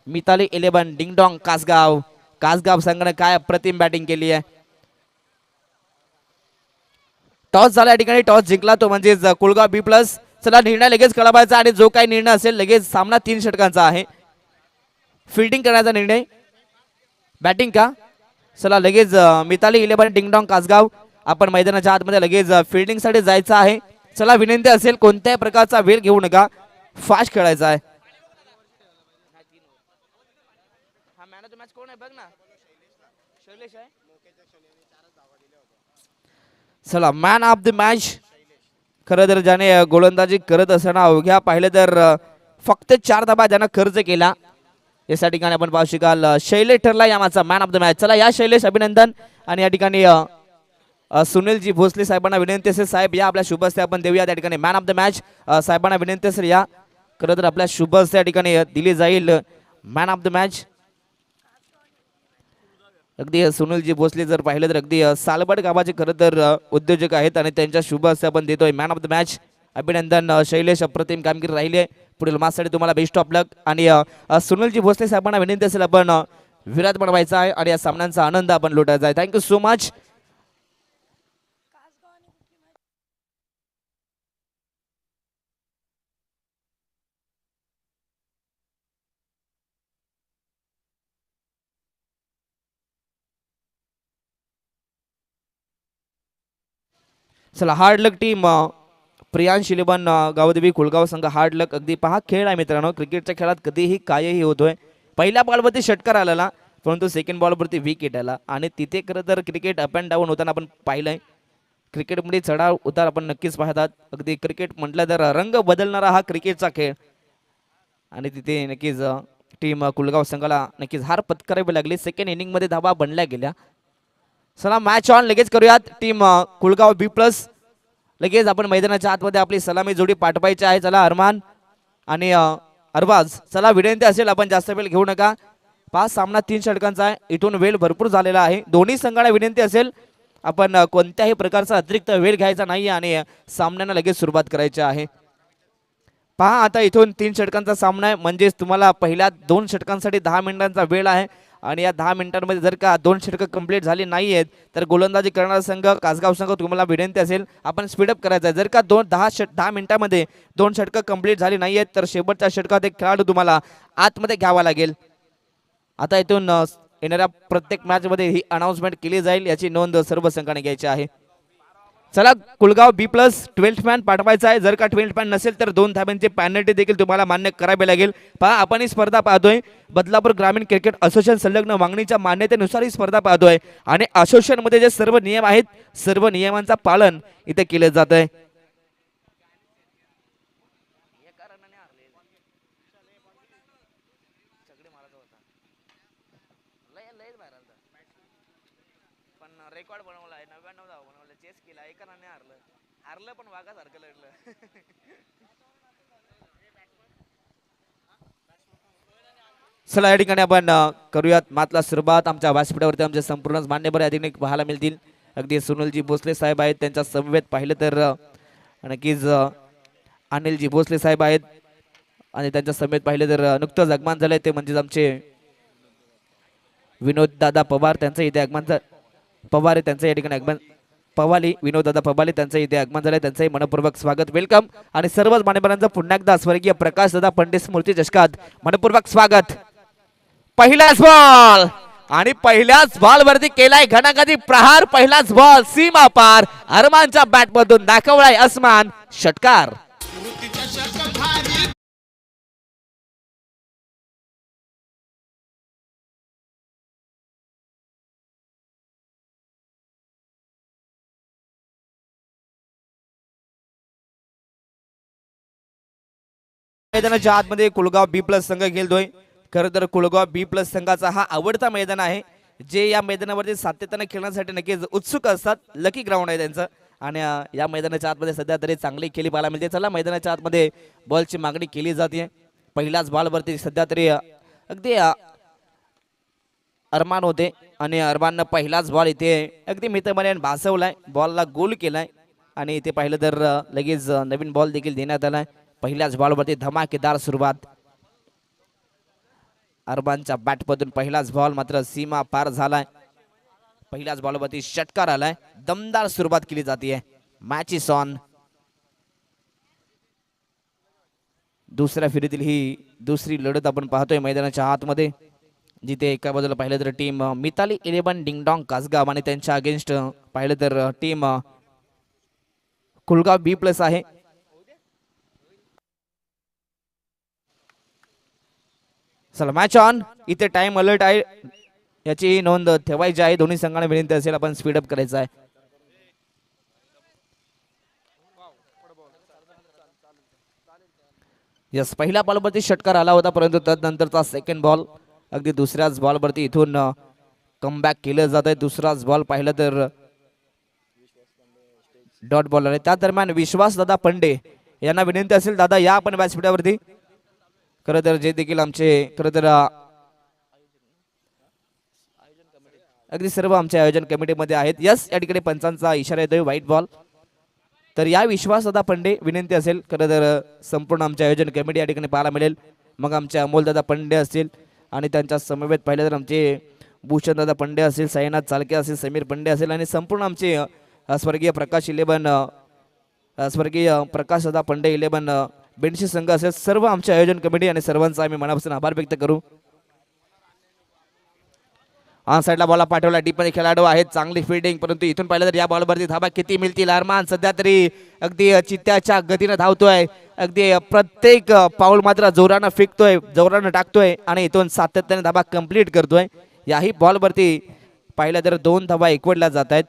Mithali 11 ding-dong Kasgaon. Kasgaon संघाने काय अप्रतिम बॅटिंग केली आहे. टॉस झाला या ठिकाणी, टॉस जिंकला तो म्हणजेच कुळगाव बी प्लस. चला निर्णय लगेच कळवायचा आणि जो काही निर्णय असेल लगेच. सामना 3 षटकांचा आहे. फिल्डिंग करण्याचा निर्णय, बॅटिंग का? चला लगेच मिताली 11 डिंगडॉंग कासगाव आपण मैदानाच्या आतमध्ये लगेच फिल्डिंग साठी जायचं आहे. चला विनंती असेल कोणत्याही प्रकारचा वेळ घेऊ नका, फास्ट खेळायचा आहे. चला मॅन ऑफ द मॅच खरं तर ज्याने गोलंदाजी करत असताना अवघ्या पाहिलं तर फक्त 4 धावा ज्यानं खर्च केला या ठिकाणी आपण पाहू शकाल शैलेश ठरला यामाचा मॅन ऑफ द मॅच. चला या शैलेश अभिनंदन. आणि या ठिकाणी सुनीलजी भोसले साहेबांना विनंती असेल साहेब या आपल्या शुभ हस्ते आपण देऊया त्या ठिकाणी मॅन ऑफ द मॅच. साहेबांना विनंती असेल या खरं तर आपल्या शुभ हस्ते या ठिकाणी दिली जाईल मॅन ऑफ द मॅच. अगदी सुनीलजी भोसले जर पाहिलं तर अगदी सालबड गावाचे खरं तर उद्योजक आहेत आणि त्यांच्या शुभ हस्ते आपण देतोय मॅन ऑफ द मॅच. अभिनंदन शैलेश, अप्रतिम कामगिरी राहिली आहे. पुढील मॅचसाठी तुम्हाला बेस्ट ऑफ लक. आणि सुनीलजी भोसले साहेबांना विनंती असेल आपण विराट बनवायचा आहे आणि या सामन्यांचा आनंद आपण लुटायचा आहे. Thank you so much. चला हार्ड लक टीम प्रियांश 11 गावदेवी कुळगाव संघ हार्ड लक. अगदी पहा खेळ आहे मित्रांनो, क्रिकेटच्या खेळात कधीही कायही होतोय. पहिल्या बॉलवरती षटकार आलेला परंतु सेकंड बॉलवरती विकेट आला आणि तिथे खरं तर क्रिकेट अप अँड डाऊन होताना आपण पाहिलंय. क्रिकेटमध्ये चढाव उतार आपण नक्कीच पाहतात. अगदी क्रिकेट म्हटलं तर रंग बदलणारा हा क्रिकेटचा खेळ आणि तिथे नक्कीच टीम कुलगाव संघाला नक्कीच हार पत्करावी लागली. सेकंड इनिंगमध्ये धावा बनल्या गेल्या. चला मॅच ऑन लगेच करूयात. टीम कुलगाव बी प्लस लगेच आपण मैदानाच्या आतमध्ये आपली सलामी जोडी पाठवायची आहे. चला अरमान आणि अरबाज, चला विनंती असेल आपण जास्त वेळ घेऊ नका. 5 सामना 3 षटकांचा आहे. इथून वेळ भरपूर झालेला आहे. दोन्ही संघाला विनंती असेल आपण कोणत्याही प्रकारचा अतिरिक्त वेळ घ्यायचा नाही आणि सामन्यांना लगेच सुरुवात करायची आहे. पहा आता इथून 3 षटकांचा सामना आहे म्हणजेच तुम्हाला पहिल्या 2 षटकांसाठी 10 मिनिटांचा वेळ आहे आणि या 10 मिनिटांमध्ये जर का 2 षटकं कंप्लीट झाली नाही आहेत तर गोलंदाजी करणारा संघ कासगाव संघ तुम्हाला विनंती असेल आपण स्पीडअप करायचं आहे. जर का 10 मिनिटांमध्ये 2 षटकं कंप्लीट झाली नाही आहेत तर शेवटच्या षटकात एक खेळाडू तुम्हाला आतमध्ये घ्यावा लागेल. आता इथून येणाऱ्या प्रत्येक मॅचमध्ये ही अनाउन्समेंट केली जाईल, याची नोंद सर्व संघाने घ्यायची आहे. चला कुलगाव बी प्लस 12th मॅन पाठवायचा आहे. जर का 12th मॅन नसेल तर 2 धाब्यांची पेनल्टी देखील तुम्हाला मान्य करावी लागेल. पहा आपण ही स्पर्धा पाहतोय बदलापूर ग्रामीण क्रिकेट असोसिएशन संलग्न मागणीच्या मान्यतेनुसार ही स्पर्धा पाहतोय आणि असोसिएशन मध्ये जे सर्व नियम आहेत सर्व नियमांचा पालन इथे केले जात आहे. रेकॉर्ड बनवला आहे 99 धावा बनवला, चेस केला, एका रनने हारलं पण वाघासारखं लढलं. चला या ठिकाणी आपण करूयात मातला सुरुवात. आमच्या व्यासपीठावरती आमचे संपूर्ण मान्यवर या ठिकाणी पाहायला मिळतील. अगदी सुनीलजी भोसले साहेब आहेत, त्यांच्या समवेत पाहिलं तर नक्कीच अनिलजी भोसले साहेब आहेत आणि त्यांच्या समवेत पाहिलं तर नुकतंच आगमन झालंय ते म्हणजेच आमचे विनोद दादा पवार, त्यांचं इथे आगमन पवार त्यांचं या ठिकाणी आगमन पवाली विनोद दादा पवाली त्यांचं इथे आगमन झालंय, त्यांचंही मनपूर्वक स्वागत वेलकम. आणि सर्वच मान्यवरांचं पुन्हा एकदा स्वर्गीय प्रकाश दादा पंडित स्मृती चषकात मनपूर्वक स्वागत. पहिलाच बॉल आणि पहिल्याच बॉल वरती केलाय घणाघाती प्रहार. पहिलाच बॉल सीमा पार अरमानच्या बॅट मधून दाखवलाय अस्मान षटकार. मैदानाच्या आतमध्ये कुलगाव बी प्लस संघ खेळतोय. खरं तर कुलगाव बी प्लस संघाचा हा आवडता मैदान आहे. जे या मैदानावरती सातत्याने खेळण्यासाठी नक्कीच उत्सुक असतात. लकी ग्राउंड आहे त्यांचं आणि या मैदानाच्या आतमध्ये सध्या तरी चांगली खेळी पाहायला मिळते. चला मैदानाच्या आतमध्ये बॉलची मागणी केली जाते. पहिल्याच बॉलवरती सध्या तरी अगदी अरमान होते आणि अरमाननं पहिलाच बॉल इथे अगदी मित्रमने भासवलाय, बॉलला गोल केलाय आणि इथे पाहिलं तर लगेच नवीन बॉल देखील देण्यात आलाय. पहिल्याच बॉलवरती धमाकेदार सुरुवात. अरबानच्या बॅटमधून पहिलाच बॉल मात्र सीमा पार झालाय. पहिल्याच बॉलवरती षटकार आलाय. दमदार सुरुवात केली जाते. Match is on. दुसऱ्या फेरीतील ही दुसरी लढत आपण पाहतोय मैदानाच्या आतमध्ये, जिथे एका बाजूला पाहिलं तर टीम मिताली 11 डिंगडॉंग कासगाव आणि त्यांच्या अगेन्स्ट पाहिलं तर टीम कुलगाव B+ आहे. चला मॅच ऑन. इथे टाइम अलर्ट आहे, याची नोंद ठेवायची आहे. दोन्ही संघांना विनंती असेल आपण स्पीडअप करायचं आहे. यस, पहिल्या बॉलवरती षटकार आला होता, परंतु तदनंतरचा सेकंड बॉल अगदी दुसऱ्याच बॉलवरती इथून कमबॅक केलं जात आहे. दुसराच बॉल पाहिलं तर डॉट बॉल आहे. त्या दरम्यान विश्वास दादा पंडे यांना विनंती असेल, दादा या आपण व्यासपीठावरती. खरं तर जे देखील आमचे खरं तर अगदी सर्व आमच्या आयोजन कमिटीमध्ये आहेत. यस, या ठिकाणी पंचांचा इशारा येतोय व्हाईट बॉल. तर या विश्वासदादा पंडे विनंती असेल खरं तर संपूर्ण आमच्या आयोजन कमिटी या ठिकाणी पाहायला मिळेल. मग आमचे अमोलदादा पंडे असतील आणि त्यांच्या समवेत पाहिलं तर आमचे भूषणदादा पंडे असतील, साईनाथ चालके असेल, समीर पंडे असेल आणि संपूर्ण आमचे स्वर्गीय प्रकाश 11 स्वर्गीय प्रकाशदादा पंडे 11 बेंडशी संघ असेल. सर्व आमचे आयोजन कमिटी आणि सर्वांचा आम्ही मनापासून आभार व्यक्त करू. ऑन साईडला बॉल पाठवला. डीपमध्ये खेळाडू आहेत, चांगली फिल्डिंग, परंतु इथून पाहिलं तर या बॉलवरती धाबा किती मिळतील. अरमान सध्या तरी अगदी चित्त्याच्या गतीने धावतोय. अगदी प्रत्येक पाऊल मात्र जोरानं फेकतोय, जोरानं टाकतोय आणि इथून सातत्याने धाबा कंप्लीट करतोय. याही बॉलवरती पाहिलं तर 2 धाबा एकवटल्या जात आहेत.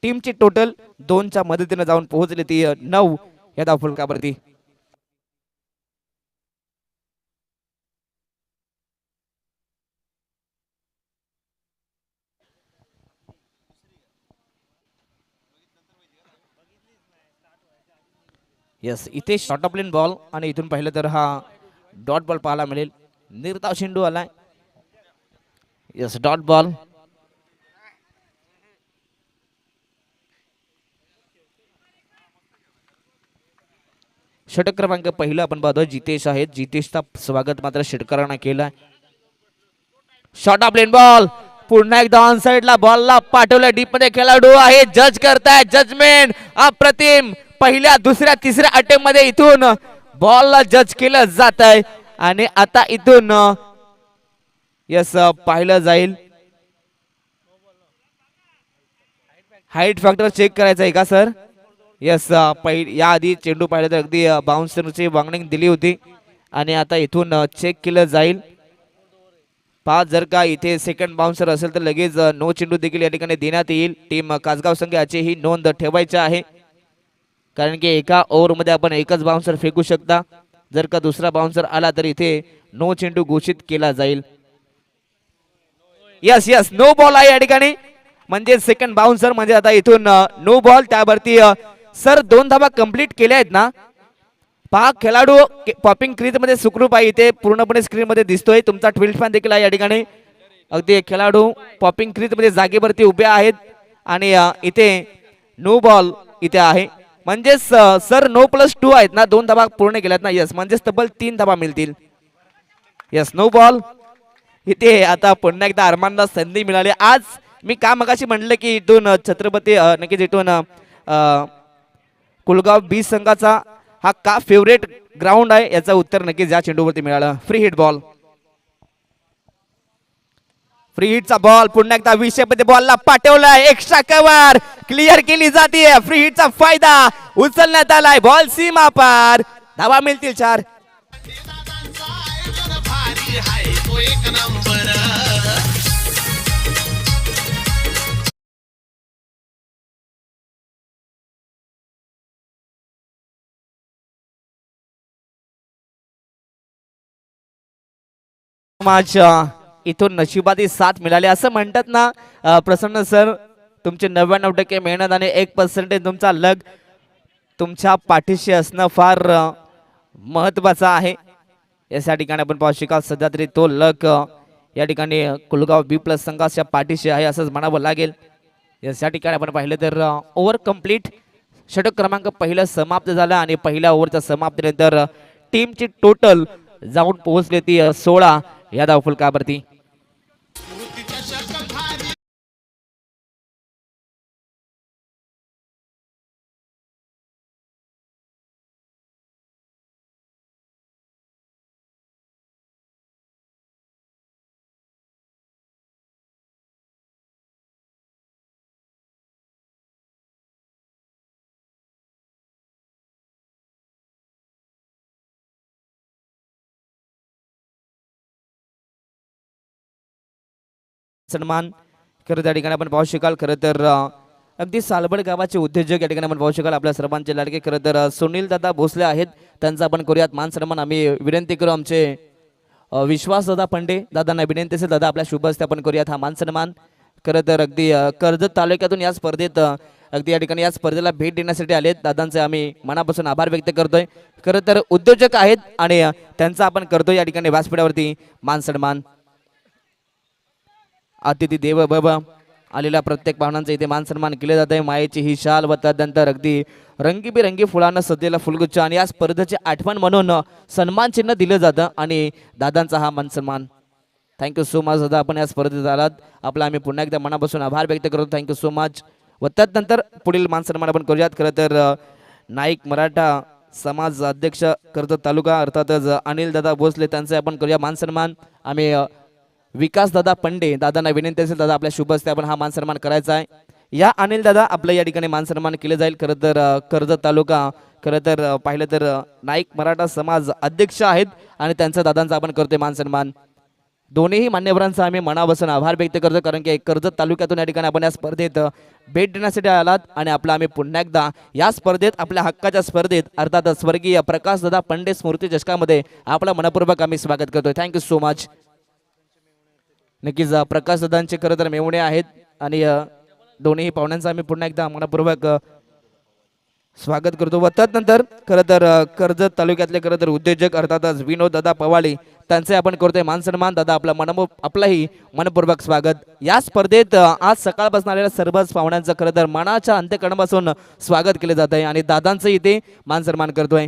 टीमची टोटल 2च्या मदतीने जाऊन पोहोचली ती 9 या धावफलकावरती. यस, इथे शॉर्ट ऑफ लेन बॉल आणि इथून पाहिलं तर हा डॉट बॉल पाहायला मिळेल. निर्धाव शेंडू आलाय. Yes, dot ball. षटक क्रमांक पहिला आपण पाहतोय जितेश आहेत. जितेशचा स्वागत मात्र षटकारानं केलाय. शॉर्ट ऑफ लेन बॉल पुन्हा एकदा ऑन साइडला बॉलला पाठवलं. डीप मध्ये खेळाडू आहे, जज करताय. जजमेंट अप्रतिम. पहिल्या दुसऱ्या तिसऱ्या अटेम्प्ट मध्ये इथून बॉलला जज केलं जात आहे आणि आता इथून यस पाहिलं जाईल. हाईट फॅक्टर चेक करायचा आहे का सर? यस, या आधी चेंडू पाहिलं तर अगदी बाउन्सरची वॉर्निंग दिली होती आणि आता इथून चेक केलं जाईल. पाच जर का इथे सेकंड बाउन्सर असेल तर लगेच नो चेंडू देखील या ठिकाणी देण्यात येईल. टीम कासगाव संघ याची ही नोंद ठेवायची आहे, कारण की एका ओव्हरमध्ये आपण एकच बाउन्सर फेकू शकता. जर का दुसरा बाउन्सर आला तर इथे नो चेंडू घोषित केला जाईल. यस यस, नो बॉल आहे या ठिकाणी, म्हणजे सेकंड बाउन्सर म्हणजे आता इथून नो बॉल. त्यावरती सर 2 धावा कंप्लीट केल्या आहेत ना? पहा, खेळाडू पॉपिंग क्रीज मध्ये सुखरूप आहे. इथे पूर्णपणे स्क्रीन मध्ये दिसतोय. तुमचा ट्विल्ड फॅन देखील आहे या ठिकाणी. अगदी खेळाडू पॉपिंग क्रीज मध्ये जागेवरती उभे आहेत आणि इथे नो बॉल इथे आहे. म्हणजे सर नो +2 आहेत ना, 2 धावा पूर्ण केल्यात ना? यस, म्हणजे तब्बल 3 धावा मिळतील. Yes, no ball. इथे आता पुन्हा एकदा अरमानला संधी मिळाली. आज मी का मगाशी म्हटलं की इथून छत्रपती नक्कीच इथून कुलगाव B संघाचा हा का फेवरेट ग्राउंड आहे, याचं उत्तर नक्कीच या चेंडूवरती मिळालं. Free hit ball. फ्री हिटचा बॉल पुन्हा एकदा विषयमध्ये बॉलला पाठवलाय. एक्स्ट्रा कव्हर क्लिअर केली जाते. फ्री हिटचा फायदा उचलण्यात आलाय. बॉल सीमा पार. धावा मिळतील 4. इथून नशिबाची साथ मिळाली असं म्हणतात ना प्रसन्न सर. तुमचे 99% मेहनत आणि 1% तुमचा लग तुमच्या पाठीशी असणं फार महत्वाचं आहे. या ठिकाणी आपण पाहू शकाल सध्या तरी तो लग या ठिकाणी कुलगाव B+ संघाच्या पाठीशी आहे असंच म्हणावं लागेल. या ठिकाणी आपण पाहिलं तर ओव्हर कंप्लीट. षटक क्रमांक पहिलं समाप्त झालं आणि पहिल्या ओव्हरच्या समाप्तीनंतर टीमची टोटल जाऊन पोहोचली ती 16. या धावफलकावरती. सन्मान खरं त्या ठिकाणी आपण पाहू शकाल. खरं तर अगदी सालबड गावाचे उद्योजक या ठिकाणी आपण पाहू शकाल. आपल्या सर्वांचे लाडके खरं तर सुनील दादा भोसले आहेत. त्यांचा आपण करूयात मान सन्मान. आम्ही विनंती करू आमचे विश्वास दादा पंडे दादांना विनंती असेल दादा आपल्या शुभ हस्ते आपण करूयात हा मान सन्मान. खरं तर अगदी कर्जत तालुक्यातून या स्पर्धेत अगदी या ठिकाणी या स्पर्धेला भेट देण्यासाठी आलेत. दादांचे आम्ही मनापासून आभार व्यक्त करतोय. खरं तर उद्योजक आहेत आणि त्यांचा आपण करतोय या ठिकाणी व्यासपीठावरती मान सन्मान. अतिथी देव बाबा आलेल्या प्रत्येक पाहुण्यांचा इथे मान सन्मान केले जात आहे. मायेची ही शाल व त्यानंतर अगदी रंगीबिरंगी फुलांना सजलेला फुलगुच्छ आणि या स्पर्धेची आठवण म्हणून सन्मान चिन्ह दिलं जातं आणि दादांचा हा मान सन्मान. थँक्यू सो मच दादा आपण या स्पर्धेत आलात. आपला आम्ही पुन्हा एकदा मनापासून आभार व्यक्त करतो. Thank you so much. व त्यानंतर पुढील मान सन्मान आपण करूयात. खरं तर नाईक मराठा समाज अध्यक्ष कर्जत तालुका अर्थातच अनिल दादा भोसले त्यांचे आपण करूया मान सन्मान. आम्ही विकास दादा पंडे दादांना विनंती असेल दादा आपल्या शुभ हस्ते आपण हा मान सन्मान करायचा आहे. या अनिल दादा आपलं या ठिकाणी मान सन्मान केले जाईल. खरं तर कर्जत तालुका खरं तर पाहिलं तर नाईक मराठा समाज अध्यक्ष आहेत आणि त्यांचा दादांचा आपण करतोय मान सन्मान. दोन्हीही मान्यवरांचा आम्ही मनापासून आभार व्यक्त करतो कारण की कर्जत तालुक्यातून या ठिकाणी आपण या स्पर्धेत भेट देण्यासाठी आलात आणि आपला आम्ही पुन्हा एकदा या स्पर्धेत आपल्या हक्काच्या स्पर्धेत अर्थात स्वर्गीय प्रकाश दादा पंडे स्मृती चषकामध्ये आपला मनपूर्वक आम्ही स्वागत करतोय. Thank you so much. नक्कीच प्रकाश दादांचे खरं तर मेवणे आहेत आणि दोन्ही पाहुण्यांचा आम्ही पुन्हा एकदा मनपूर्वक स्वागत करतो. व त्यानंतर खरं तर कर्जत तालुक्यातले खरं तर उद्योजक अर्थातच विनोद दादा पवाळे त्यांचे आपण करतोय मान सन्मान. दादा आपलाही मनपूर्वक स्वागत. या स्पर्धेत आज सकाळपासून आलेल्या सर्वच पाहुण्यांचं खरं तर मनाच्या अंत्यकरणापासून स्वागत केले जात आहे आणि दादांचं इथे मान सन्मान करतोय.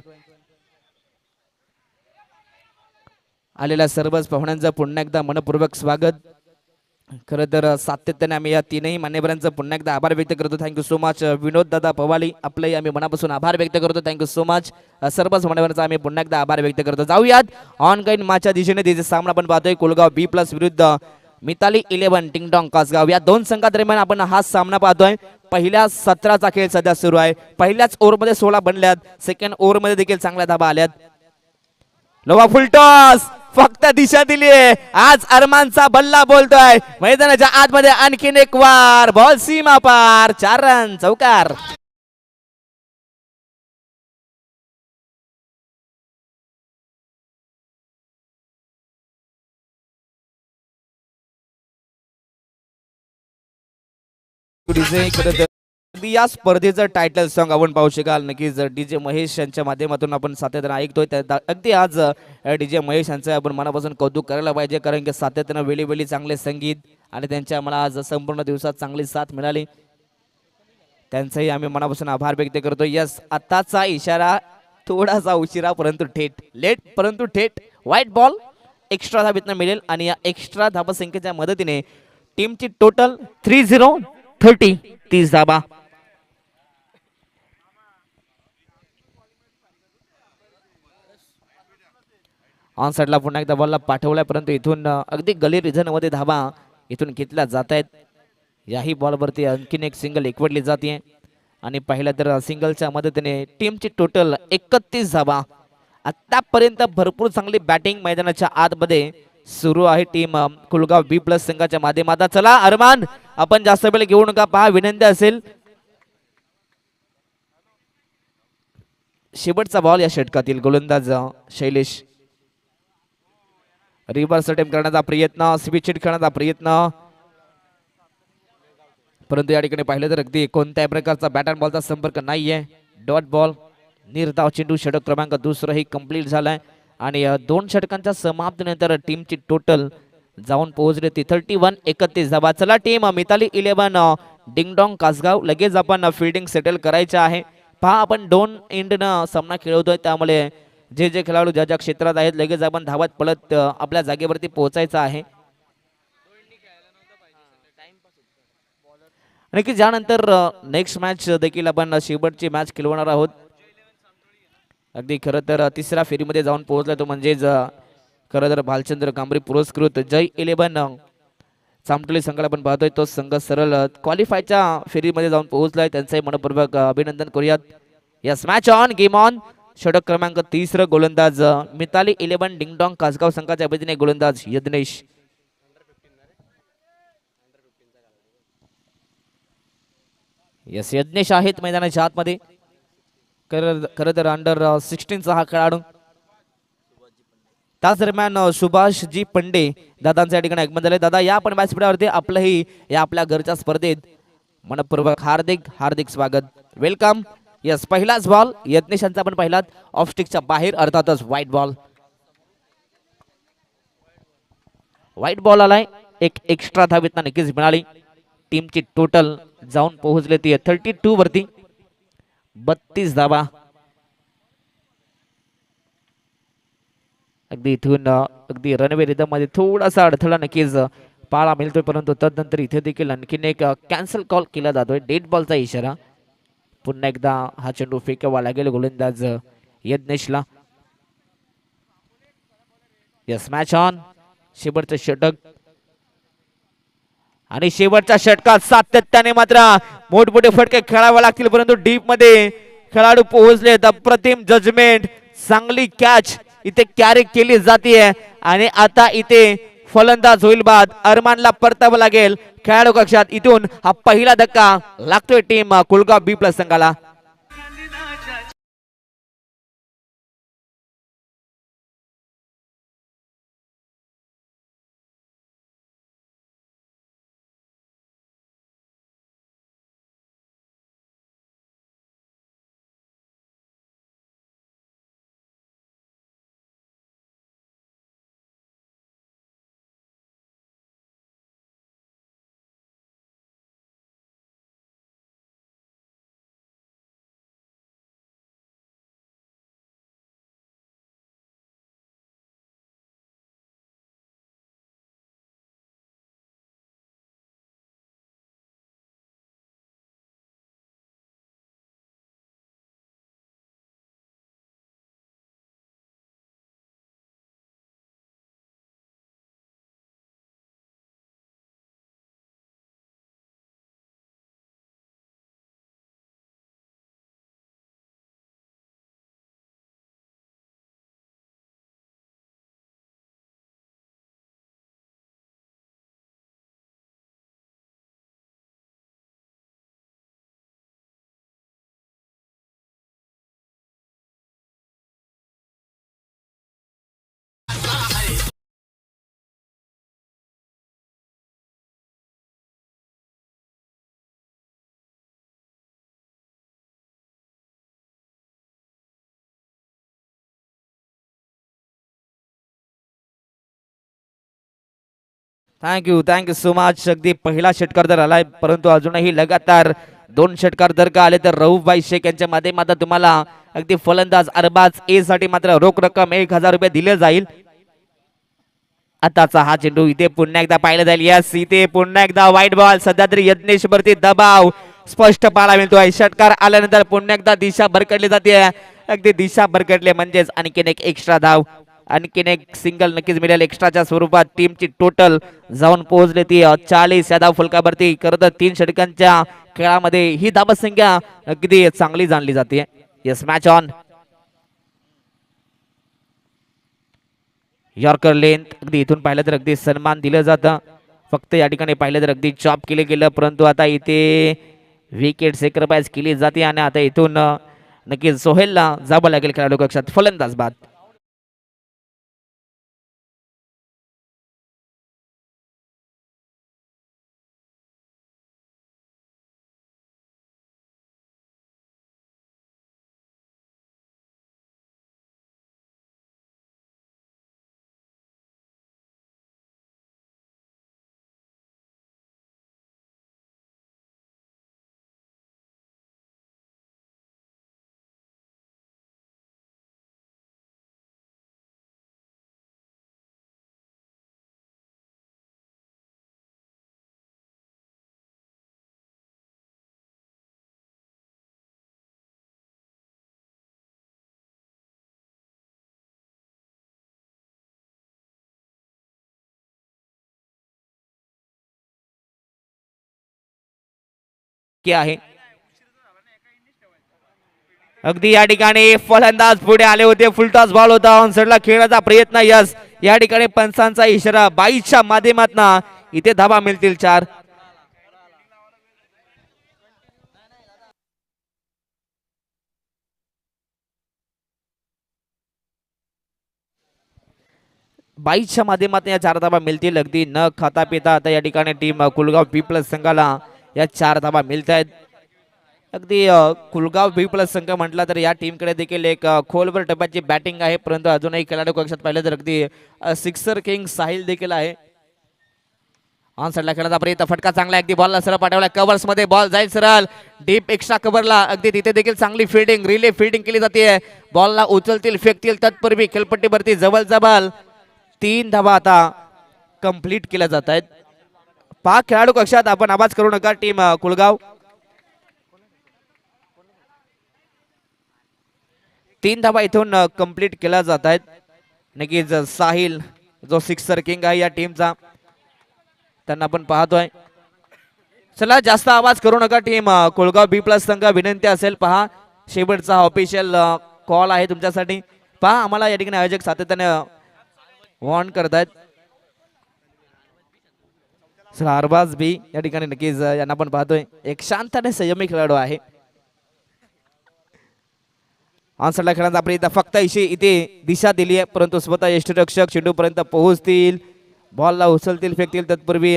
आलेल्या सर्वच पाहुण्यांचं पुन्हा एकदा मनपूर्वक स्वागत. खरं तर सातत्याने आम्ही या तीनही मान्यवरांचं पुन्हा एकदा आभार व्यक्त करतो. Thank you so much. विनोद दादा पवाली आपलंही आम्ही मनापासून आभार व्यक्त करतो. Thank you so much. सर्वच मान्यवरांचा आम्ही पुन्हा एकदा आभार व्यक्त करतो. जाऊयात ऑनलाईन मॅचच्या दिशेने तिचे सामना आपण पाहतोय. कोलगाव B+ विरुद्ध मिताली 11 टिंगटॉंग कासगाव या दोन संघादरम्यान आपण हा सामना पाहतोय. पहिल्या सत्राचा खेळ सध्या सुरू आहे. पहिल्याच ओव्हरमध्ये 16 बनल्यात. सेकंड ओव्हरमध्ये देखील चांगल्या धाबा आल्यात. नवा फुलटॉस फक्त दिशा दिली. आज अरमानचा बल्ला बोलतोय. मैदानाच्या आतमध्ये आणखीन एक वार बॉल सीमा पार 4 रन चौकार. या स्पर्धेचं टायटल सॉन्ग आपण पाहू शकाल. नक्कीच DJ महेश यांच्या माध्यमातून आपण सातत्यानं ऐकतोय. अगदी आज DJ महेश यांचं आपण मनापासून कौतुक करायला पाहिजे कारण की सातत्यानं वेळी चांगले संगीत आणि त्यांच्या मला आज संपूर्ण दिवसात चांगली साथ मिळाली. त्यांचाही आम्ही मनापासून आभार व्यक्त करतो. यस आताचा इशारा थोडासा उशिरा परंतु थेट, लेट परंतु थेट. व्हाईट बॉल एक्स्ट्रा धाबीतनं मिळेल आणि या एक्स्ट्रा धाबा संख्येच्या मदतीने टीमची टोटल 30 धाबा. ऑन साइडला पुन्हा एकदा बॉलला पाठवलाय परंतु इथून अगदी गली रिझन मध्ये धाबा इथून घेतल्या जात आहेत. याही बॉलवरती आणखीन एक सिंगल एकवटली जाते आणि पहिल्या तर सिंगलच्या मदतीने टीमची टोटल 31 धाबा. आतापर्यंत भरपूर चांगली बॅटिंग मैदानाच्या आतमध्ये सुरू आहे टीम कुलगाव B+ संघाच्या माध्यमातून. चला अरमान आपण जास्त वेळ घेऊ नका. पहा विनंती असेल शेवटचा बॉल या षटकातील गोलंदाज शैलेश. रिव्हर्स अटेम्प्ट करण्याचा प्रयत्न, स्विच हिट करण्याचा प्रयत्न परंतु या ठिकाणी पाहिलं तर अगदी कोणत्याही प्रकारचा बॅट अँड बॉलचा संपर्क नाहीये. डॉट बॉल निर्धाव चेंडू षटक क्रमांक दुसरंही कंप्लीट झालाय आणि 2 षटकांच्या समाप्तीनंतर टीमची टोटल जाऊन पोहोचले ती 31 धाबा. चला टीम मिताली 11 डिंगडॉंग कासगाव लगेच आपण फिल्डिंग सेटल करायचं आहे. पहा आपण 2 एंडनं सामना खेळवतोय त्यामुळे जे जे खेळाडू ज्या ज्या क्षेत्रात आहेत लगेच आपण धावत पळत आपल्या जागेवरती पोहोचायचं आहे. आणि की ज्यानंतर नेक्स्ट मॅच देखील आपण शेवटची मॅच खेळवणार आहोत. अगदी खरं तर तिसऱ्या फेरीमध्ये जाऊन पोहोचला तो म्हणजेच खरं तर भालचंद्र कांबरी पुरस्कृत जय 11 चामटोली संघाला आपण पाहतोय तो संघ सरळ क्वालिफायच्या फेरीमध्ये जाऊन पोहोचलाय. त्यांचंही मनपूर्वक अभिनंदन करूयात. Yes match on game on. षटक क्रमांक 30 गोलंदाज मिताली 11 डिंगडॉंग कासगाव संघाच्या वतीने गोलंदाज यज्ञेश. यस यज्ञेश आहेत मैदानाच्या आतमध्ये. खरं तर अंडर 16चा हा खेळाडू. त्याच दरम्यान सुभाषजी पंडे दादांच्या या ठिकाणी आगमन झाले. दादा या पण व्यासपीठावरती आपलंही या आपल्या घरच्या स्पर्धेत मनपूर्वक हार्दिक हार्दिक स्वागत. वेलकम. यस पहिलाच बॉल यज्ञेशांचा पण पहिलाच ऑफ स्टिकच्या बाहेर अर्थातच व्हाईट बॉल. व्हाईट बॉल आलाय. एक एक्स्ट्रा धावेतना नक्कीच मिळाली. टीमची टोटल जाऊन पोहोचले ती 32 वरती. 32 धावा. अगदी इथून अगदी रनवे रिदम मध्ये थोडासा अडथळा नक्कीच पाहायला मिळतोय परंतु तदनंतर इथे देखील आणखीन एक कॅन्सल कॉल केला जातोय. डेड बॉलचा इशारा. पुन्हा एकदा हा चेंडू फेकावा लागेल गोलंदाज यज्ञेशला. Yes match on. शेवटचं षटक आणि शेवटच्या षटकात सातत्याने मात्र मोठमोठे फटके खेळावे लागतील परंतु डीप मध्ये खेळाडू पोहोचलेत. अप्रतिम जजमेंट. चांगली कॅच इथे कॅरी केली जाते आणि आता इथे फलंदाज होईल बाद. अरमानला परतावं लागेल खेळाडू कक्षात. इथून हा पहिला धक्का लागतोय टीम कुलगाव बी प्लस संघाला. Thank you so much. अगदी पहिला षटकार तर आलाय परंतु अजूनही लगातार 2 षटकार जर का आले तर रऊफभाई शेख यांच्या माध्यमातून तुम्हाला अगदी फलंदाज अरबाज ए साठी मात्र रोख रक्कम 1000 रुपये दिले जाईल. आताचा हा चेंडू इथे पुन्हा एकदा पाहिलं जाईल. यस इथे पुन्हा एकदा व्हाईट बॉल. सध्या तरी यज्ञेश वरती दबाव स्पष्ट पाहायला मिळतोय. षटकार आल्यानंतर पुन्हा एकदा दिशा भरकटली जाते. अगदी दिशा भरकटले म्हणजेच आणखीन एक एक्स्ट्रा धाव. आणखीन एक सिंगल नक्कीच मिळेल एक्स्ट्राच्या स्वरूपात. टीमची टोटल जाऊन पोहोचले ती 40 या धाव फलकावरती. खरं तर 3 षटकांच्या खेळामध्ये ही धावसंख्या अगदी चांगली जाणली जाते. Yes match on. Yorker length अगदी इथून पाहिलं तर अगदी सन्मान दिलं जातं. फक्त या ठिकाणी पाहिलं तर अगदी चॉप केले गेलं परंतु आता इथे विकेट सेक्रिफाईस केली जाते आणि आता इथून नक्कीच सोहेलला जावं लागेल खेळाडू कक्षात. फलंदाज बाद. शक्य आहे. अगदी या ठिकाणी फलंदाज पुढे आले होते. फुलटॉस बॉल होता. ऑनसाइडला खेळण्याचा प्रयत्न. यस, या ठिकाणी पंचांचा इशारा 22च्या माध्यमातून इथे धाबा मिळतील 4. बाईच्या माध्यमातून या 4 धाबा मिळतील. अगदी न खाता पिता आता या ठिकाणी टीम कुलगाव बी प्लस संघाला या 4 धाबा मिळत आहेत. अगदी कुलगाव बी प्लस संघ म्हटला तर या टीमकडे देखील एक खोलवर टप्प्याची बॅटिंग आहे. परंतु अजूनही खेळाडू कक्षात पाहिलं तर अगदी सिक्सर किंग साहिल देखील आहे. ऑन साइडला खेळाचा प्रयत्न. फटका चांगला. अगदी बॉलला सरळ पाठवला. कव्हर्स मध्ये बॉल जाईल सरळ डीप एक्स्ट्रा कव्हरला. अगदी तिथे देखील चांगली फिल्डिंग, रिले फिल्डिंग केली जाते. बॉलला उचलतील, फेकतील तत्पूर्वी खेळपट्टीवरती जवळ जवळ 3 धावा आता कंप्लीट केल्या जात आहेत. 5 खेळाडू कक्षात. आपण आवाज करू नका टीम कुलगाव. 3 धावा इथून कंप्लीट केल्या जात आहेत. नक्कीच साहिल जो सिक्सर किंग आहे या टीमचा त्यांना आपण पाहतोय. चला जास्त आवाज करू नका टीम कुलगाव बी प्लस संघ. विनंती असेल पहा शेवटचा ऑफिशियल कॉल आहे तुमच्यासाठी. पहा आम्हाला या ठिकाणी आयोजक सातत्याने वॉर्न करतायत. चला अरबाज बी या ठिकाणी नक्कीच यांना आपण पाहतोय. एक शांत आणि संयमी खेळाडू आहे. ऑनसाइडला खेळाचा प्रयत्न. फक्त इथे दिशा दिली आहे परंतु स्वतः यष्टीरक्षक चेंडू पर्यंत पोहोचतील, बॉलला उचलतील, फेकतील तत्पूर्वी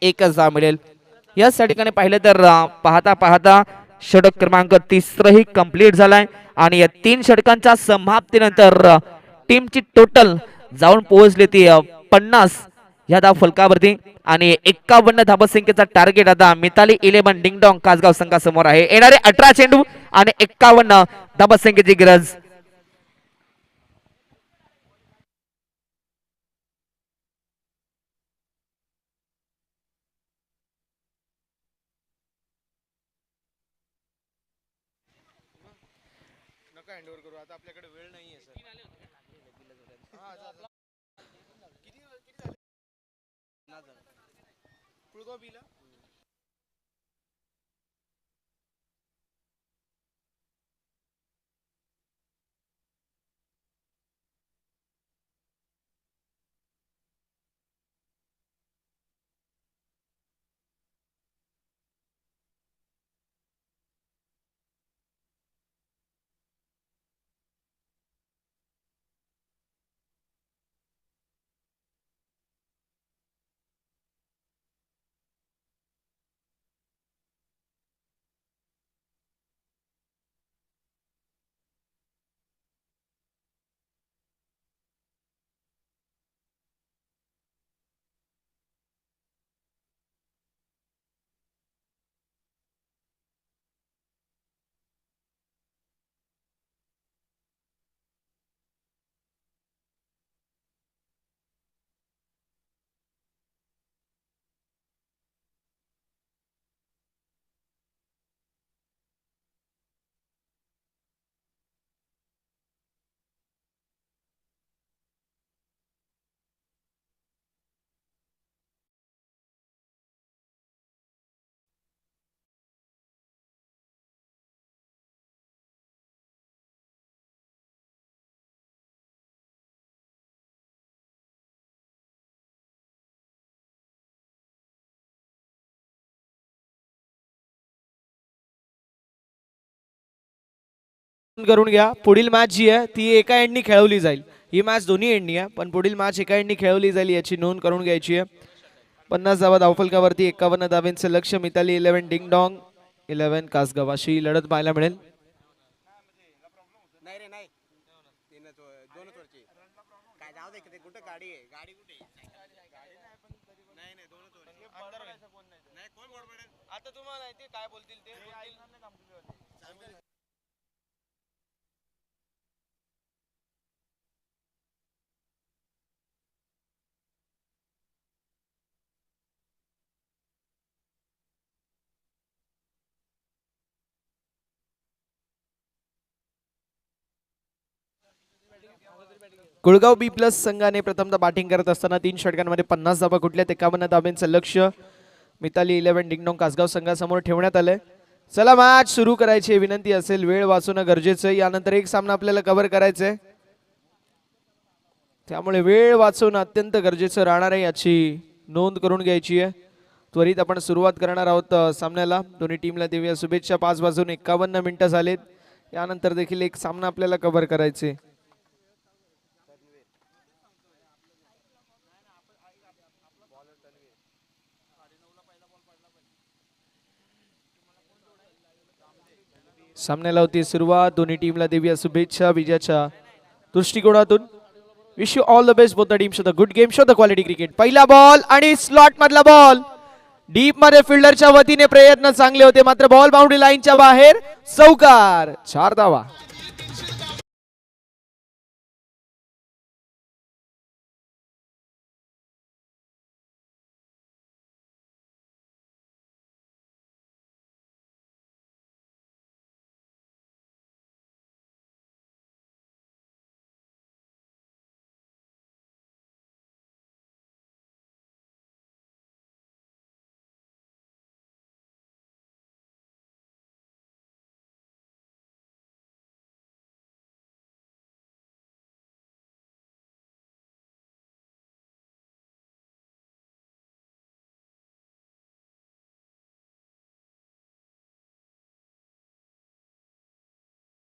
एकच धाव मिळेल. याच या ठिकाणी पाहिलं तर पाहता पाहता षटक क्रमांक 3 कंप्लीट झालाय आणि या 3 षटकांच्या समाप्तीनंतर टीमची टोटल जाऊन पोहोचली ती 50 या धाव फलकावरती आणि 51 धावसंख्येचा टार्गेट आता मिताली 11 डिंगडॉंग कासगाव संघासमोर आहे. येणारे 18 चेंडू आणि 51 धावसंख्येची गरज. करून घ्या. पुढील मॅच जी आहे ती एका एंडनी खेळवली जाईल. ही मॅच दोन्ही एंडनी आहे पण पुढील मॅच एका एंडनी खेळवली जाईल याची नोंद करून घ्यायची आहे. 50 धावा धावफलकावरती 51 धावांचे लक्ष्य. मिताली 11 डिंगडॉंग 11 कासगाव अशी लढत पाहायला मिळेल. कुळगाव बी प्लस संघाने प्रथमतः बॅटिंग करत असताना 3 षटकांमध्ये 50 धावा कुठल्या 51 धावांचं लक्ष. मिताली 11 डिंगडोंग कासगाव संघासमोर ठेवण्यात आलंय. चला मॅच सुरू करायची विनंती असेल, वेळ वाचवणं गरजेचं आहे. यानंतर एक सामना आपल्याला कव्हर करायचा आहे, त्यामुळे वेळ वाचवणं अत्यंत गरजेचं राहणार आहे, याची नोंद करून घ्यायची आहे. त्वरित आपण सुरुवात करणार आहोत सामन्याला. दोन्ही टीमला देऊया शुभेच्छा. 5 वाजून 51 मिनिटं झालेत. यानंतर देखील एक सामना आपल्याला कव्हर करायचे. सामन्याला होती सुरुवात. दोन्ही टीमला देऊया शुभेच्छा विजयाच्या दृष्टिकोनातून. Wish you all the best both the team. Show the good game, show the quality cricket. पहिला बॉल आणि स्लॉट मधला बॉल. डीप मध्ये फिल्डरच्या वतीने प्रयत्न चांगले होते, मात्र बॉल बाउंड्री लाईनच्या बाहेर. चौकार. 4 धावा.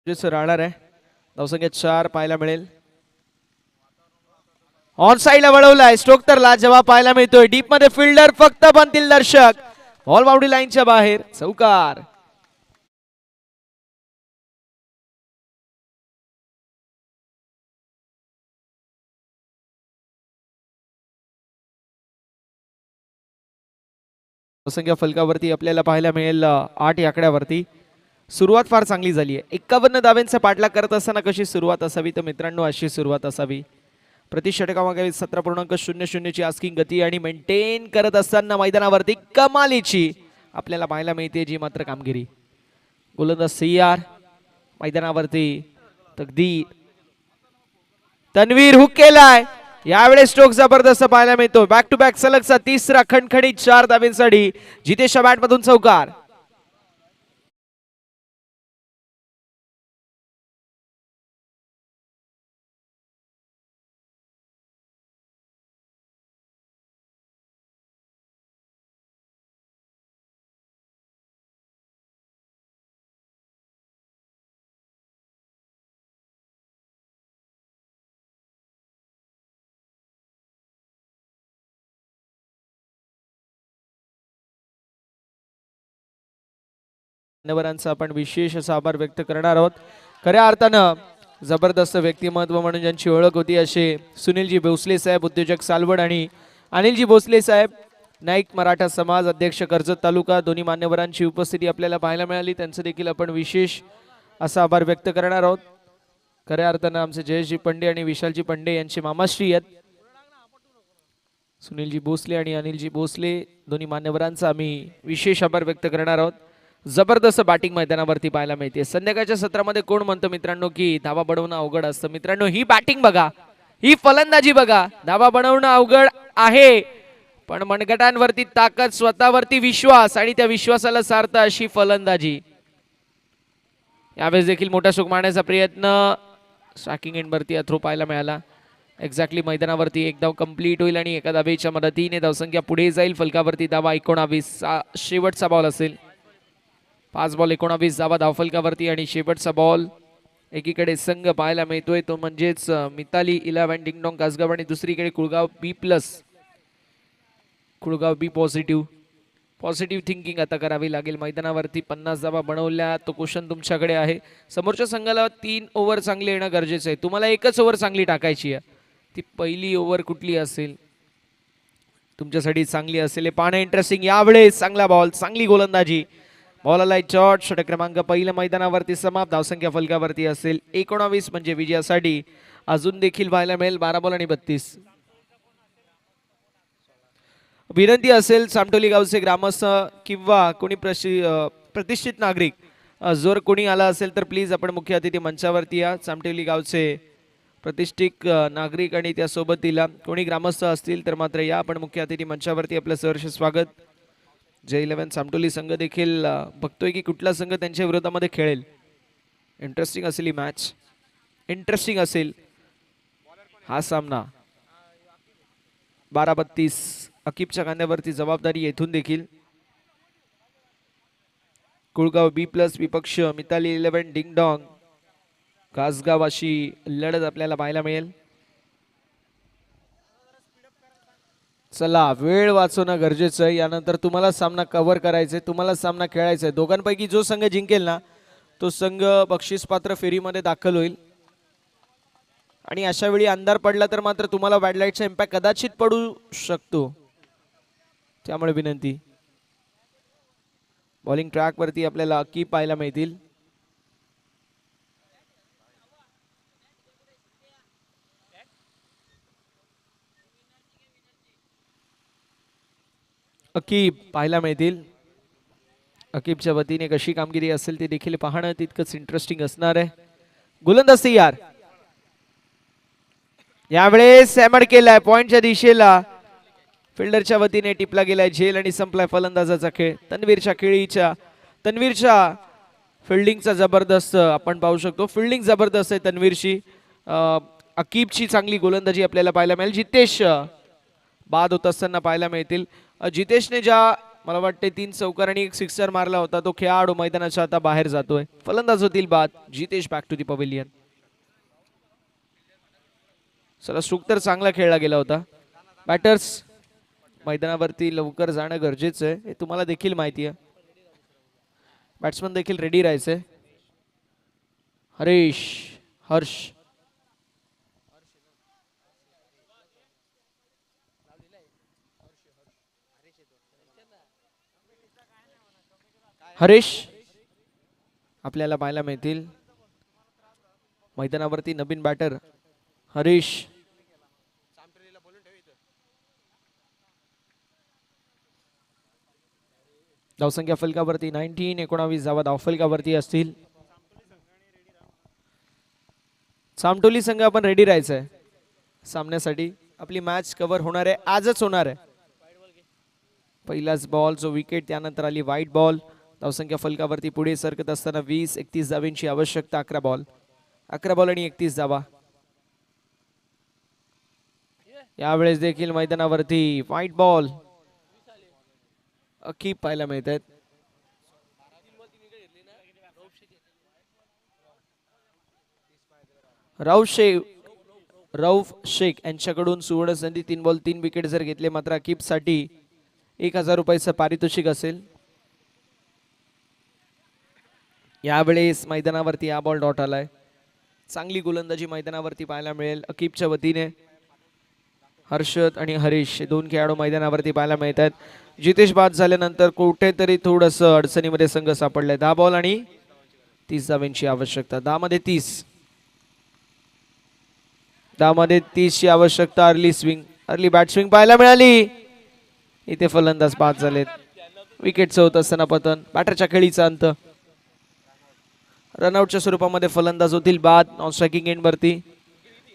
राहणार आहे. धावसंख्या 4 पाहायला मिळेल. ऑन साइडला वळवलाय. स्ट्रोक तर लाजवाब पाहायला मिळतोय. डीप मध्ये फिल्डर फक्त बनतील दर्शक. बॉल बाउंड्री लाईनच्या बाहेर. चौकार. धावसंख्या फलकावरती आपल्याला पाहायला मिळेल 8 या आकड्यावरती. सुरुवात फार चांगली झाली आहे. 51 धाव्यांचा पाठलाग करत असताना कशी सुरुवात असावी, तर मित्रांनो अशी सुरुवात असावी. प्रति षटकामागे 17.00 ची आस्किंग गती आणि मेंटेन करत असताना मैदानावरती कमालीची आपल्याला पाहायला मिळते जी मात्र कामगिरी. गोलंदाज CR मैदानावरती तकदीर. तन्वीर हुक केलाय. यावेळेस स्ट्रोक जबरदस्त पाहायला मिळतो. बॅक टू बॅक सलगचा तिसरा खणखणीत 4 धाब्यांसाठी जितेशच्या बॅटमधून चौकार. मान्यवरांचा आपण विशेष असा आभार व्यक्त करणार आहोत. खऱ्या अर्थानं जबरदस्त व्यक्तिमत्व म्हणून ज्यांची ओळख होती असे सुनीलजी भोसले साहेब, उद्योजक सालवड, आणि अनिलजी भोसले साहेब, नाईक मराठा समाज अध्यक्ष कर्जत तालुका, दोन्ही मान्यवरांची उपस्थिती आपल्याला पाहायला मिळाली. त्यांचं देखील आपण विशेष असा आभार व्यक्त करणार आहोत. खऱ्या अर्थानं आमचे जयेशजी पंडे आणि विशालजी पंडे यांचे मामाश्री आहेत. सुनीलजी भोसले आणि अनिलजी भोसले दोन्ही मान्यवरांचा आम्ही विशेष आभार व्यक्त करणार आहोत. जबरदस्त बॅटिंग मैदानावरती पाहायला मिळते. संध्याकाळच्या सत्रामध्ये कोण म्हणतं मित्रांनो की धावा बनवणं अवघड असतं. मित्रांनो ही बॅटिंग बघा, ही फलंदाजी बघा. धावा बनवणं अवघड आहे, पण मनगटांवरती ताकद, स्वतःवरती विश्वास आणि त्या विश्वासाला सार्थ अशी फलंदाजी. यावेळेस देखील मोठा सुख मारण्याचा प्रयत्न स्ट्रायकिंग एंडवरती थ्रो पाहायला मिळाला. एक्झॅक्टली मैदानावरती एक धाव कंप्लीट होईल आणि एका धावेच्या मदतीने धावसंख्या पुढे जाईल. फलकावरती धावा 19. शेवटचा बॉल असेल. 5 बॉल 19 धावा धावफलकावरती आणि शेवटचा बॉल. एकीकडे संघ पाहायला मिळतोय तो म्हणजेच मिताली 11 डिंगडोंग कासगाव आणि दुसरीकडे Kulgaon B+. Kulgaon B positive thinking आता करावी लागेल. मैदानावरती 50 धावा बनवल्या तो क्वेश्चन तुमच्याकडे आहे. समोरच्या संघाला 3 ओव्हर चांगले येणं गरजेचं आहे. तुम्हाला एकच ओव्हर चांगली टाकायची आहे. ती पहिली ओव्हर कुठली असेल तुमच्यासाठी चांगली असेल हे पाहणं इंटरेस्टिंग. यावेळेस चांगला बॉल, चांगली गोलंदाजी. बॉलला शॉट. षटक क्रमांक पहिलं मैदानावरती समाप्त. धावसंख्या फलकावरती असेल 19 म्हणजे विजयासाठी अजून देखील पाहायला मिळेल 12 बॉल आणि 32. विनंती असेल सामटोली गावचे ग्रामस्थ किंवा कोणी प्रतिष्ठित नागरिक जर कोणी आला असेल तर प्लीज आपण मुख्य अतिथी मंचावरती या. सामटोली गावचे प्रतिष्ठित नागरिक आणि त्यासोबतीला कोणी ग्रामस्थ असतील तर मात्र या आपण मुख्य अतिथी मंचावरती. आपलं सहर्ष स्वागत. J11 सामटोली संघ देखील बघतोय की कुठला संघ त्यांच्या विरोधामध्ये खेळेल. इंटरेस्टिंग असेल ही मॅच, इंटरेस्टिंग असेल हा सामना. 12-32 अकीबच्या खांद्यावरती जबाबदारी येथून देखील. कुळगाव B+ विपक्ष मिताली 11 डिंग डॉंग कासगाव अशी लढत आपल्याला पाहायला मिळेल. चला वेळ वाचवणं गरजेचं आहे. यानंतर तुम्हाला सामना कव्हर करायचा आहे, तुम्हाला सामना खेळायचा आहे. दोघांपैकी जो संघ जिंकेल ना तो संघ बक्षीसपात्र फेरीमध्ये दाखल होईल. आणि अशा वेळी अंधार पडला तर मात्र तुम्हाला बॅड लाईटचा इम्पॅक्ट कदाचित पडू शकतो, त्यामुळे विनंती. बॉलिंग ट्रॅक वरती आपल्याला की पाहायला मिळतील. अकीब पाहायला मिळतील. अकीबच्या वतीने कशी कामगिरी असेल ते देखील पाहणं तितकंच इंटरेस्टिंग असणार आहे. गोलंदाज तयार. यावेळेस हॅमर केलाय पॉइंटच्या दिशेला. फिल्डरच्या वतीने टिपला गेलाय झेल आणि संपलाय फलंदाजाचा खेळ. तन्वीरच्या फिल्डिंगचा जबरदस्त आपण पाहू शकतो. फिल्डिंग जबरदस्त आहे तन्वीरची. अकीबची चांगली गोलंदाजी आपल्याला पाहायला मिळेल. जितेश बाद होत असताना पाहायला मिळतील. जितेशने ज्या मला वाटते 3 चौकार आणि 1 सिक्सर मारला होता तो खेळाडू मैदानाच्या आता बाहेर जातोय. फलंदाज होतील बाद. Jitesh back to the pavilion. चला स्ट्रोक तर चांगला खेळला गेला होता. बॅटर्स मैदानावरती लवकर जाणं गरजेचं आहे, हे तुम्हाला देखील माहिती आहे. बॅट्समन देखील रेडी राहायचंय. हर्ष आपल्याला पाहायला मिळतील. मैदानावरती नवीन बॅटर हरीश. धावसंख्या फलकावरती 19 धावा धावफलकावरती असतील. सामटोली संघ आपण रेडी राहायचंय सामन्यासाठी. आपली मॅच कव्हर होणार आहे, आजच होणार आहे. पहिलाच बॉल जो विकेट, त्यानंतर आली व्हाईट बॉल. धावसंख्या फलकावरती पुढे सरकत असताना 20-31 धावांची आवश्यकता. 11 बॉल आणि 31 धावा. यावेळेस देखील मैदानावरती व्हाईट बॉल अकीब पाहायला मिळत आहेत. रऊफ शेख यांच्याकडून सुवर्ण संधी. 3 बॉल 3 विकेट जर घेतले मात्र अकीब साठी 1000 रुपयाचं पारितोषिक असेल. यावेळेस मैदानावरती हा बॉल डॉट आलाय. चांगली गोलंदाजी मैदानावरती पाहायला मिळेल अकीबच्या वतीने. हर्षद आणि हरीश हे 2 खेळाडू मैदानावरती पाहायला मिळत आहेत. जितेश बाद झाल्यानंतर कुठेतरी थोडंसं अडचणीमध्ये संघ सापडलाय. 10 बॉल आणि 30 धावांची आवश्यकता. 10 मध्ये 30 ची आवश्यकता. अर्ली बॅट स्विंग पाहायला मिळाली. इथे फलंदाज बाद झालेत. विकेटचं होत असताना पतन. बॅटरच्या खेळीचा अंत. रनआउटच्या स्वरूपामध्ये फलंदाज होतील बाद. नॉन स्ट्रायकिंग एंड वरती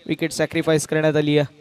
विकेट सॅक्रिफाईस करण्यात आली आहे.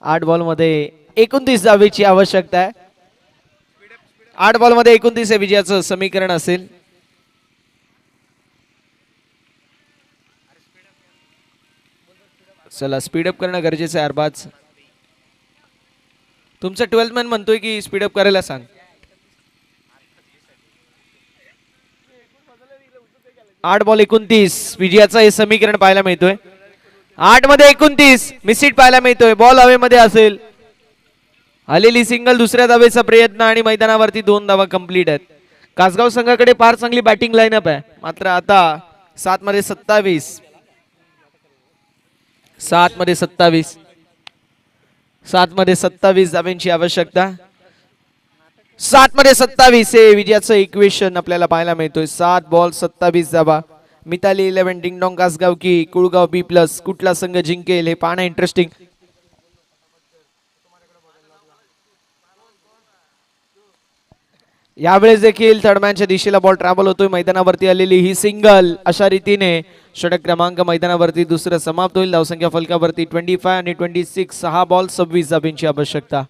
आठ बॉल मध्ये 29 धावेची आवश्यकता आहे. 8 बॉल मध्ये 29 हे विजयाचं समीकरण असेल. चला स्पीडअप करणं गरजेचं आहे. अरबाज तुमचा 12th मॅन म्हणतोय की स्पीडअप करायला सांग. 8 बॉल 29 विजयाचं हे समीकरण पाहायला मिळतोय. 8 मध्ये 29 मिसिट पाहायला मिळतोय. बॉल हवेमध्ये असेल. आलेली सिंगल, दुसऱ्या धावेचा प्रयत्न आणि मैदानावरती 2 धावा कंप्लीट आहेत. कासगाव संघाकडे फार चांगली बॅटिंग लाईनअप आहे. मात्र आता 7 मध्ये 27 धाव्यांची आवश्यकता. 7 मध्ये 27 हे विजयाचं इक्वेशन आपल्याला पाहायला मिळतोय. 7 बॉल 27 धावा. मिताली 11 डिंगडॉंग कासगाव की कुळगाव B+ कुठला संघ जिंकेल हे पाहणं इंटरेस्टिंग. यावेळेस देखील थर्डमॅनच्या दिशेला बॉल ट्रॅव्हल होतोय. मैदानावरती आलेली ही सिंगल अशा रीतीने षटक क्रमांक मैदानावरती दुसरं समाप्त होईल. धावसंख्या फलकावरती 25 आणि 26. 6 बॉल 26 धाब्यांची आवश्यकता.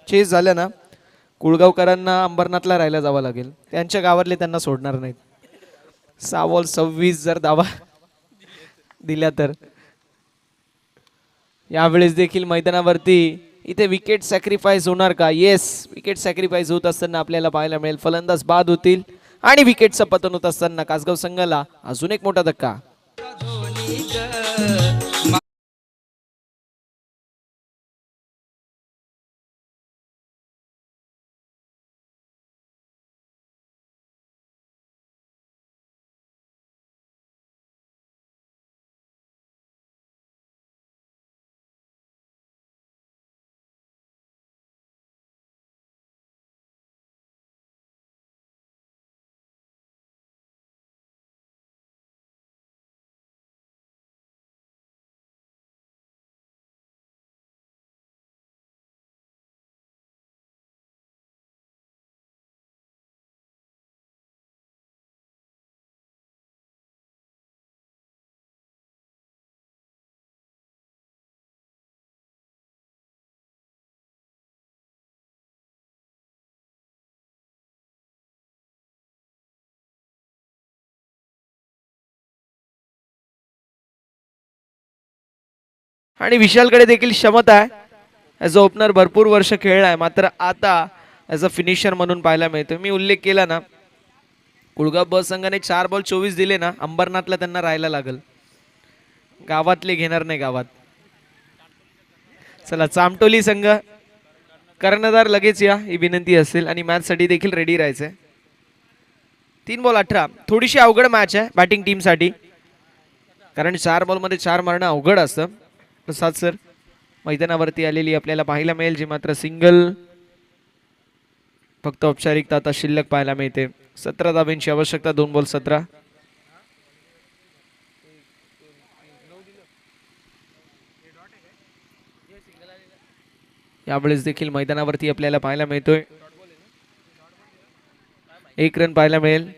चेस झालं ना, कुळगावकरांना अंबरनाथला राहायला जावं लागेल. त्यांच्या गावातले त्यांना सोडणार नाहीत. 6 बॉल 26 जर धावा दिल्या तर. यावेळेस देखील मैदानावरती इथे विकेट सॅक्रिफाईस होणार का? येस, विकेट सॅक्रिफाईस होत असताना आपल्याला पाहायला मिळेल. फलंदाज बाद होतील आणि विकेटचं पतन होत असताना कासगाव संघाला अजून एक मोठा धक्का. आणि विशालकडे देखील क्षमता आहे. ॲज अ ओपनर भरपूर वर्ष खेळला आहे. मात्र आता ॲज अ फिनिशर म्हणून पाहायला मिळतो. मी उल्लेख केला ना, कुळगाव ब संघाने 4 बॉल 24 दिले ना, अंबरनाथला त्यांना राहायला लागल. गावातले घेणार नाही गावात. चला, चामटोली संघ कर्णधार लगेच या ही विनंती असेल आणि मॅच साठी देखील रेडी राहायचंय. 3 बॉल 18 थोडीशी अवघड मॅच आहे बॅटिंग टीम साठी, कारण 4 बॉल मध्ये 4 मारणं अवघड असतं. प्रसाद सर मैदानावरती आलेली आपल्याला पाहायला मिळेल, जी मात्र सिंगल फक्त औपचारिकता आता शिल्लक पाहायला मिळते. 17 धाब्यांची आवश्यकता. 2 बॉल 17. यावेळेस देखील मैदानावरती आपल्याला पाहायला मिळतोय 1 रन पाहायला मिळेल.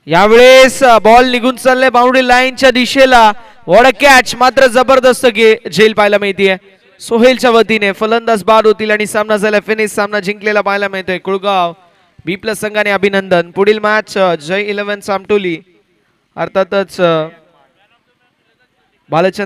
यावेळेस बॉल निघून चाललाय बाउंड्री लाईनच्या दिशेला. What a catch. मात्र जबरदस्त झेल पाहायला मिळते सोहेलच्या वतीने. फलंदाज बाद होतील आणि सामना झाला फिनिश. सामना जिंकलेला पाहायला मिळतोय कुळगाव B+ संघाने. अभिनंदन. पुढील मॅच जय 11 सामटोली, अर्थातच बालचंद्र